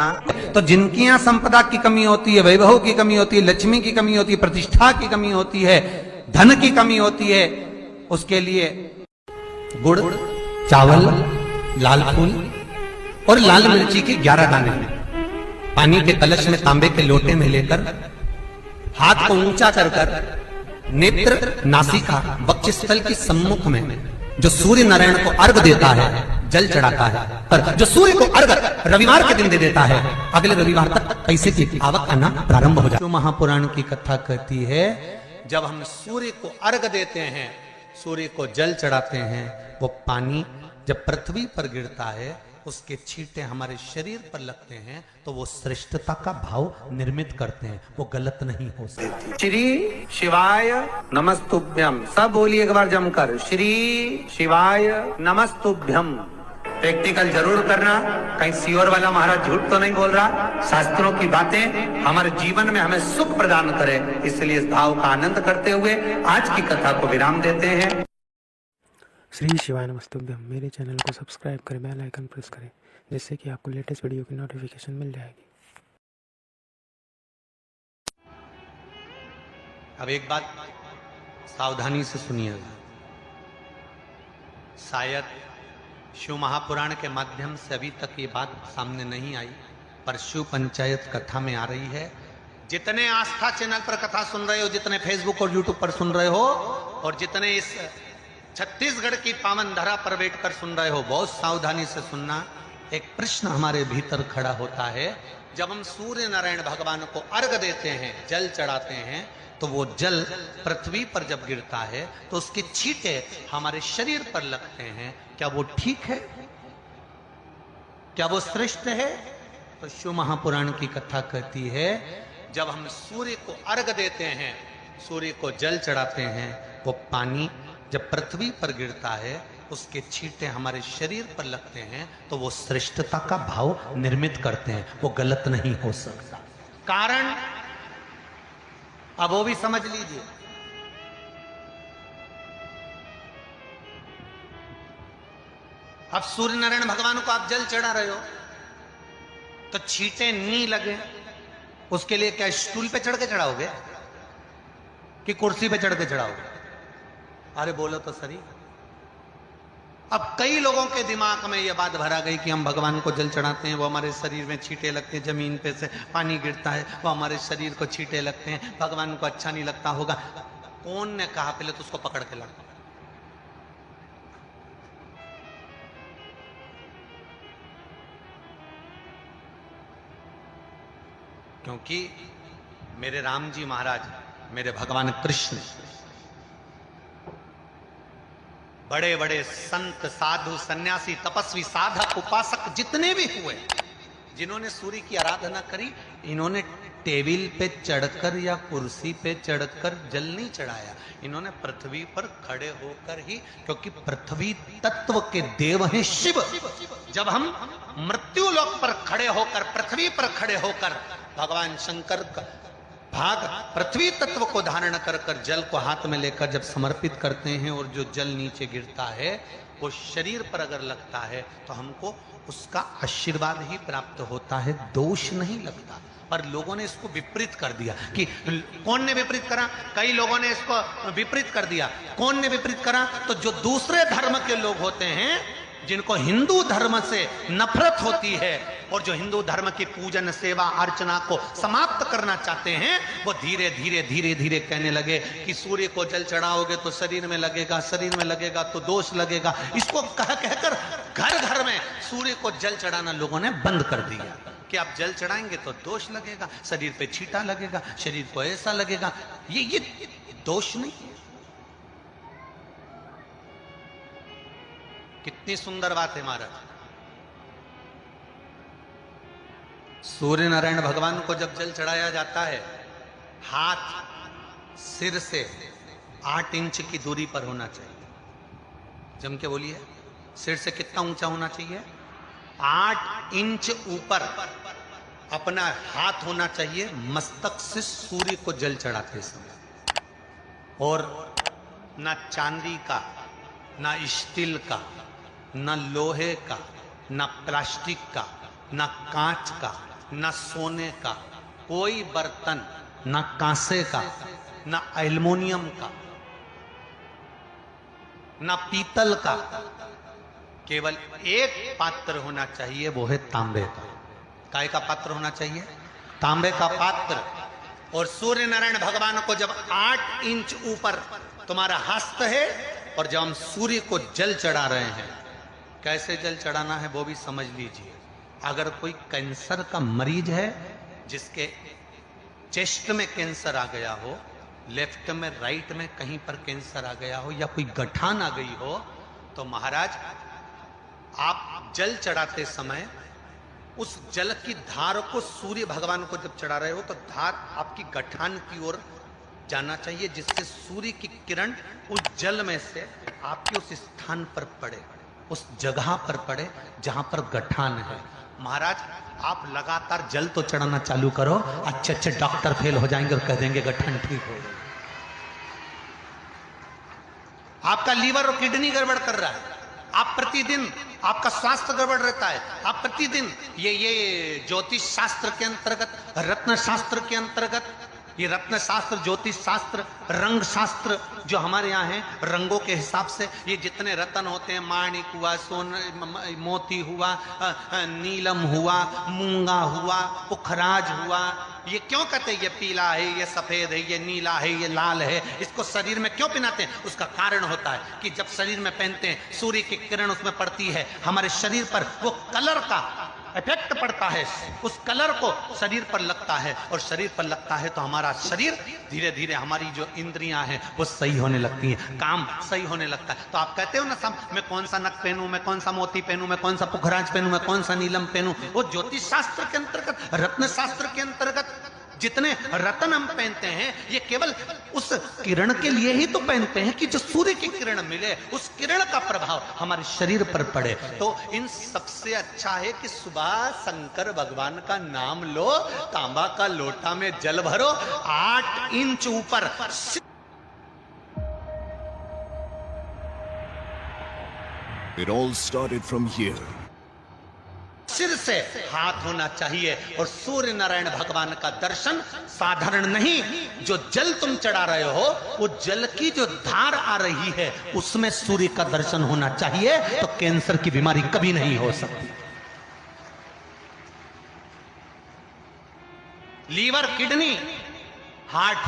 करना। तो जिनकी यहाँ संपदा की कमी होती है, वैभव की कमी होती है, लक्ष्मी की कमी होती है, प्रतिष्ठा की कमी होती है, धन की कमी होती है, उसके लिए गुड़, चावल, लाल फूल और लाल मिर्ची के 11 दाने पानी के कलश में तांबे के लोटे में लेकर हाथ को ऊंचा कर कर नेत्र, नासिका, वक्षस्थल के सम्मुख में जो सूर्य नारायण को अर्घ देता है, जल चढ़ाता है, पर जो सूर्य को अर्घ रविवार के दिन दे देता है, अगले रविवार तक पैसे की आवक आना प्रारंभ हो जाता है। महापुराण की कथा कहती है, जब हम सूर्य को अर्घ देते हैं, सूर्य को जल चढ़ाते हैं, वो पानी जब पृथ्वी पर गिरता है, उसके छींटे हमारे शरीर पर लगते हैं, तो वो श्रेष्ठता का भाव निर्मित करते हैं, वो गलत नहीं हो सकती। श्री शिवाय नमस्तुभ्यम, सब बोलिए एक बार जमकर, श्री शिवाय नमस्तुभ्यम। प्रैक्टिकल जरूर करना, कहीं सीओर वाला महाराज झूठ तो नहीं बोल रहा। शास्त्रों की बातें हमारे जीवन में हमें सुख प्रदान करे, इसलिए इस भाव का आनंद करते हुए आज की कथा को विराम देते हैं। श्री शिवाय नमस्तुभ्यम। मेरे चैनल को सब्सक्राइब करें, बेल आइकन प्रेस करें, जिससे कि आपको लेटेस्ट वीडियो की नोटिफिकेशन मिल जाएगी। अब एक बात सावधानी से सुनिएगा, शायद शिव महापुराण के माध्यम से अभी तक ये बात सामने नहीं आई, पर शिव पंचायत कथा में आ रही है। जितने आस्था चैनल पर कथा सुन रहे हो, जितने फेसबुक और यूट्यूब पर सुन रहे हो, और जितने इस छत्तीसगढ़ की पावन धरा पर बैठकर सुन रहे हो, बहुत सावधानी से सुनना। एक प्रश्न हमारे भीतर खड़ा होता है, जब हम सूर्य नारायण भगवान को अर्घ देते हैं, जल चढ़ाते हैं, तो वो जल पृथ्वी पर जब गिरता है तो उसके छींटे हमारे शरीर पर लगते हैं, क्या वो ठीक है? क्या वो श्रेष्ठ है? तो शिव महापुराण की कथा कहती है, जब हम सूर्य को अर्घ देते हैं, सूर्य को जल चढ़ाते हैं, वो पानी जब पृथ्वी पर गिरता है, उसके छींटे हमारे शरीर पर लगते हैं, तो वो श्रेष्ठता का भाव निर्मित करते हैं, वो गलत नहीं हो सकता। कारण अब वो भी समझ लीजिए। अब सूर्य नारायण भगवान को आप जल चढ़ा रहे हो, तो छींटे नहीं लगे, उसके लिए क्या स्टूल पे चढ़ के चढ़ाओगे कि कुर्सी पे चढ़ के चढ़ाओगे? अरे बोलो तो सही। अब कई लोगों के दिमाग में यह बात भरा गई कि हम भगवान को जल चढ़ाते हैं, वो हमारे शरीर में छींटे लगते हैं, जमीन पे से पानी गिरता है, वो हमारे शरीर को छींटे लगते हैं, भगवान को अच्छा नहीं लगता होगा। कौन ने कहा? पहले तो उसको पकड़ के लड़ो। क्योंकि मेरे राम जी महाराज, मेरे भगवान कृष्ण, बड़े बड़े संत, साधु, सन्यासी, तपस्वी, साधक, उपासक जितने भी हुए, जिन्होंने सूर्य की आराधना करी, इन्होंने टेबल पे चढ़कर या कुर्सी पे चढ़कर जल नहीं चढ़ाया, इन्होंने पृथ्वी पर खड़े होकर ही, क्योंकि पृथ्वी तत्व के देव हैं शिव। जब हम मृत्यु लोक पर खड़े होकर, पृथ्वी पर खड़े होकर भगवान शंकर का भाग पृथ्वी तत्व को धारण कर कर जल को हाथ में लेकर जब समर्पित करते हैं, और जो जल नीचे गिरता है वो शरीर पर अगर लगता है तो हमको उसका आशीर्वाद ही प्राप्त होता है, दोष नहीं लगता। पर लोगों ने इसको विपरीत कर दिया। कि कौन ने विपरीत करा? कई लोगों ने इसको विपरीत कर दिया। कौन ने विपरीत करा? तो जो दूसरे धर्म के लोग होते हैं, जिनको हिंदू धर्म से नफरत होती है और जो हिंदू धर्म की पूजन, सेवा, अर्चना को समाप्त करना चाहते हैं, वो धीरे धीरे धीरे धीरे कहने लगे कि सूर्य को जल चढ़ाओगे तो शरीर में लगेगा, शरीर में लगेगा तो दोष लगेगा। इसको कह कहकर घर घर में सूर्य को जल चढ़ाना लोगों ने बंद कर दिया कि आप जल चढ़ाएंगे तो दोष लगेगा, शरीर पे छींटा लगेगा, शरीर को ऐसा लगेगा। ये दोष नहीं है। कितनी सुंदर बात है महाराज। सूर्य नारायण भगवान को जब जल चढ़ाया जाता है, हाथ सिर से 8 इंच की दूरी पर होना चाहिए। जम के बोलिए, सिर से कितना ऊंचा होना चाहिए? 8 इंच ऊपर अपना हाथ होना चाहिए मस्तक से सूर्य को जल चढ़ाते समय। और ना चांदी का, ना स्टील का, ना लोहे का, ना प्लास्टिक का, ना कांच का, न सोने का कोई बर्तन, न कांसे का, न एल्युमिनियम का, न पीतल का, केवल एक पात्र होना चाहिए, वो है तांबे का। काय का पात्र होना चाहिए? तांबे का पात्र। और सूर्य नारायण भगवान को जब 8 इंच ऊपर तुम्हारा हस्त है, और जब हम सूर्य को जल चढ़ा रहे हैं, कैसे जल चढ़ाना है वो भी समझ लीजिए। अगर कोई कैंसर का मरीज है, जिसके चेस्ट में कैंसर आ गया हो, लेफ्ट में राइट में कहीं पर कैंसर आ गया हो, या कोई गठान आ गई हो, तो महाराज आप जल चढ़ाते समय उस जल की धार को सूर्य भगवान को जब चढ़ा रहे हो, तो धार आपकी गठान की ओर जाना चाहिए, जिससे सूर्य की किरण उस जल में से आपके उस स्थान पर पड़े, उस जगह पर पड़े जहां पर गठान है। महाराज आप लगातार जल तो चढ़ाना चालू करो, अच्छे अच्छे डॉक्टर फेल हो जाएंगे और कह देंगे गठन ठीक हो गया। आपका लीवर और किडनी गड़बड़ कर रहा है, आप प्रतिदिन आपका स्वास्थ्य गड़बड़ रहता है, आप प्रतिदिन ये ज्योतिष शास्त्र के अंतर्गत, रत्न शास्त्र के अंतर्गत, ये रत्न शास्त्र, ज्योतिष शास्त्र, रंग शास्त्र जो हमारे यहाँ है, रंगों के हिसाब से ये जितने रत्न होते हैं, माणिक हुआ, मोती हुआ, नीलम हुआ, मूंगा हुआ, पुखराज हुआ, ये क्यों कहते हैं ये पीला है, ये सफेद है, ये नीला है, ये लाल है, इसको शरीर में क्यों पहनाते हैं? उसका कारण होता है कि जब शरीर में पहनते हैं, सूर्य की किरण उसमें पड़ती है, हमारे शरीर पर वो कलर का इफेक्ट पड़ता है, उस कलर को शरीर पर लगता है, और शरीर पर लगता है तो हमारा शरीर धीरे धीरे, हमारी जो इंद्रियां हैं वो सही होने लगती हैं, काम सही होने लगता है। तो आप कहते हो ना, सब मैं कौन सा नक पहनूं, मैं कौन सा मोती पहनूं, मैं कौन सा पुखराज पहनूं, मैं कौन सा नीलम पहनूं, वो ज्योतिष शास्त्र के अंतर्गत, रत्न शास्त्र के अंतर्गत जितने रत्न हम पहनते हैं, ये केवल उस किरण के लिए ही तो पहनते हैं कि जो सूर्य की किरण मिले, उस किरण का प्रभाव हमारे शरीर पर पड़े। तो इन सबसे अच्छा है कि सुबह शंकर भगवान का नाम लो, तांबा का लोटा में जल भरो, 8 इंच ऊपर। It all started from here. सिर से हाथ होना चाहिए, और सूर्य नारायण भगवान का दर्शन साधारण नहीं, जो जल तुम चढ़ा रहे हो, वो जल की जो धार आ रही है, उसमें सूर्य का दर्शन होना चाहिए, तो कैंसर की बीमारी कभी नहीं हो सकती। लीवर, किडनी, हार्ट,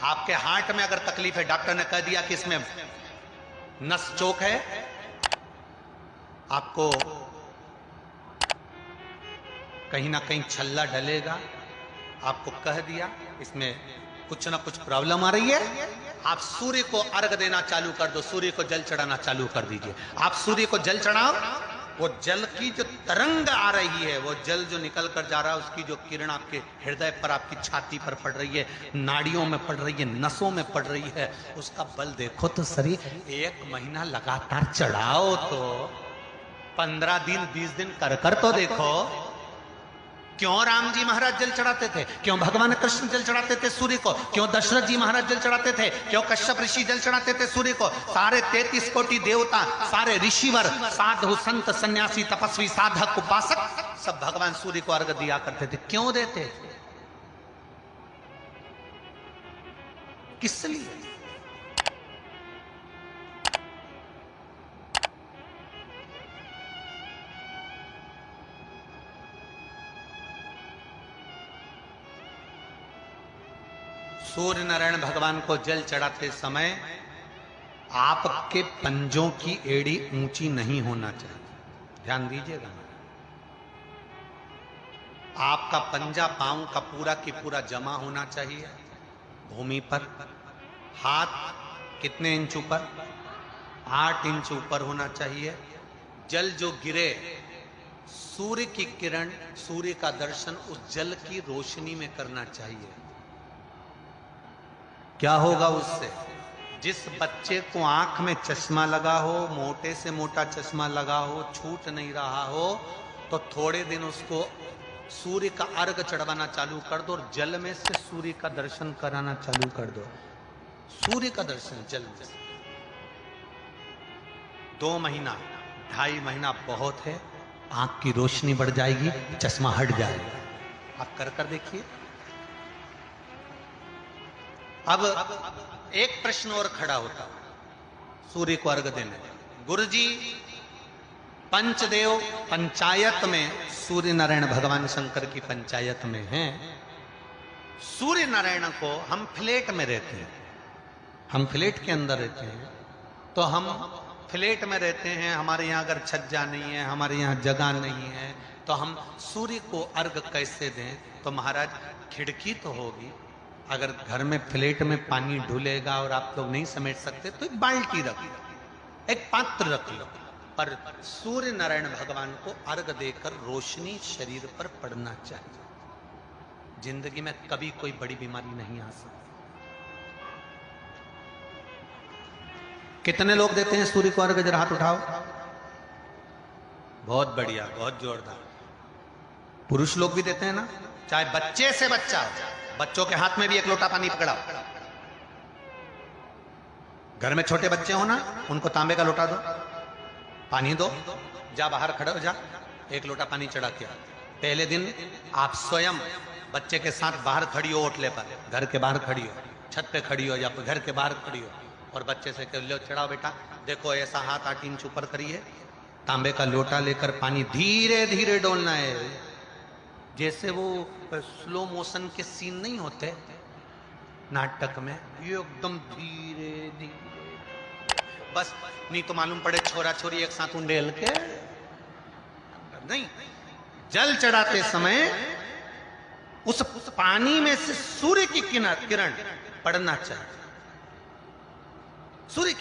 आपके हार्ट में अगर तकलीफ है, डॉक्टर ने कह दिया कि इसमें नस चोक है, आपको कहीं ना कहीं छल्ला डलेगा, आपको कह दिया इसमें कुछ ना कुछ प्रॉब्लम आ रही है, आप सूर्य को अर्घ देना चालू कर दो, सूर्य को जल चढ़ाना चालू कर दीजिए। आप सूर्य को जल चढ़ाओ, वो जल की जो तरंग आ रही है, वो जल जो निकल कर जा रहा है, उसकी जो किरण आपके हृदय पर, आपकी छाती पर पड़ रही है, नाड़ियों में पड़ रही है, नसों में पड़ रही है, उसका बल देखो तो सही। 1 महीना लगातार चढ़ाओ, तो 15 दिन 20 दिन कर तो देखो। क्यों राम जी महाराज जल चढ़ाते थे, क्यों भगवान कृष्ण जल चढ़ाते थे सूर्य को, क्यों दशरथ जी महाराज जल चढ़ाते थे, क्यों कश्यप ऋषि जल चढ़ाते थे सूर्य को, सारे 33 कोटि देवता, सारे ऋषिवर, साधु संत सन्यासी तपस्वी साधक उपासक, सब भगवान सूर्य को अर्घ दिया करते थे। क्यों देते थे, किस लिए? सूर्य नारायण भगवान को जल चढ़ाते समय आपके पंजों की एड़ी ऊंची नहीं होना चाहिए, ध्यान दीजिएगा। आपका पंजा पांव का पूरा की पूरा जमा होना चाहिए भूमि पर। हाथ कितने इंच ऊपर? 8 इंच ऊपर होना चाहिए। जल जो गिरे, सूर्य की किरण, सूर्य का दर्शन उस जल की रोशनी में करना चाहिए। क्या होगा उससे? जिस बच्चे को आंख में चश्मा लगा हो, मोटे से मोटा चश्मा लगा हो, छूट नहीं रहा हो, तो थोड़े दिन उसको सूर्य का अर्घ चढ़वाना चालू कर दो और जल में से सूर्य का दर्शन कराना चालू कर दो। सूर्य का दर्शन जल में। 2 महीना 2.5 महीना बहुत है, आंख की रोशनी बढ़ जाएगी, चश्मा हट जाएगा। आप कर देखिए। अब एक प्रश्न और खड़ा होता, सूर्य को अर्घ देने। गुरुजी पंचदेव पंचायत में सूर्य नारायण भगवान शंकर की पंचायत में हैं। सूर्य नारायण को हम फ्लैट में रहते हैं, हम फ्लैट के अंदर रहते हैं, तो हम फ्लैट में रहते हैं, हमारे यहाँ अगर छज्जा नहीं है, हमारे यहाँ जगह नहीं है, तो हम सूर्य को अर्घ कैसे दें? तो महाराज खिड़की तो होगी, अगर घर में फ्लैट में पानी ढुलेगा और आप लोग नहीं समेट सकते तो एक बाल्टी रख लो, एक पात्र रख लो, पर सूर्य नारायण भगवान को अर्घ देकर रोशनी शरीर पर पड़ना चाहिए। जिंदगी में कभी कोई बड़ी बीमारी नहीं आ सकती। कितने लोग देते हैं सूर्य को अर्घ? जरा हाथ उठाओ। बहुत बढ़िया, बहुत जोरदार। पुरुष लोग भी देते हैं ना, चाहे बच्चे से बच्चा हो, बच्चों के हाथ में भी एक लोटा पानी पकड़ाओ। घर में छोटे बच्चे हो ना, उनको तांबे का लोटा दो, पानी दो, जा बाहर खड़े हो जा, एक लोटा पानी चढ़ा के। पहले दिन आप स्वयं बच्चे के साथ बाहर खड़ी हो, ओटले पर, घर के बाहर खड़ी हो, छत पे खड़ी हो या घर के बाहर खड़ी हो, और बच्चे से कह लो चढ़ाओ बेटा, देखो ऐसा हाथ 8 इंच ऊपर करिए, तांबे का लोटा लेकर पानी धीरे धीरे डोलना है। जैसे वो स्लो मोशन के सीन नहीं होते नाटक में, ये एकदम धीरे धीरे, बस नहीं तो मालूम पड़े छोरा छोरी एक साथ उंडेल के नहीं। जल चढ़ाते समय उस पानी में से सूर्य की किरण पड़ना चाहिए। सूर्य की